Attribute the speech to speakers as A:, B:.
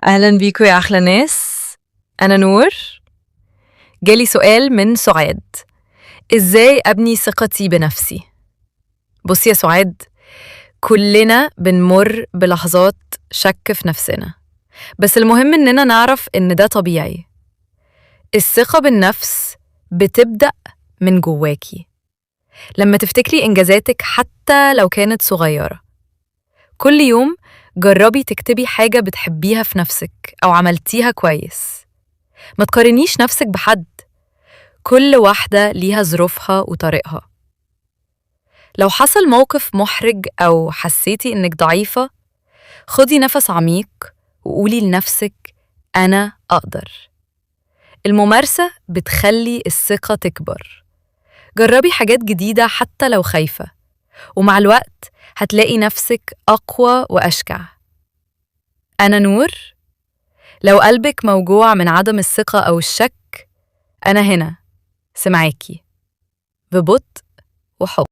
A: أهلا بيكم يا أحلى ناس. أنا نور. جالي سؤال من سعاد: إزاي أبني ثقتي بنفسي؟ بصي يا سعاد، كلنا بنمر بلحظات شك في نفسنا، بس المهم إننا نعرف إن ده طبيعي. الثقة بالنفس بتبدأ من جواكي، لما تفتكري إنجازاتك حتى لو كانت صغيرة. كل يوم جربي تكتبي حاجة بتحبيها في نفسك أو عملتيها كويس. ما تقارنيش نفسك بحد، كل واحدة ليها ظروفها وطريقها. لو حصل موقف محرج أو حسيتي إنك ضعيفة، خدي نفس عميق وقولي لنفسك أنا أقدر. الممارسة بتخلي الثقة تكبر. جربي حاجات جديدة حتى لو خايفة، ومع الوقت هتلاقي نفسك أقوى وأشجع. أنا نور. لو قلبك موجوع من عدم الثقة أو الشك، أنا هنا سمعاكي ببطء وحب.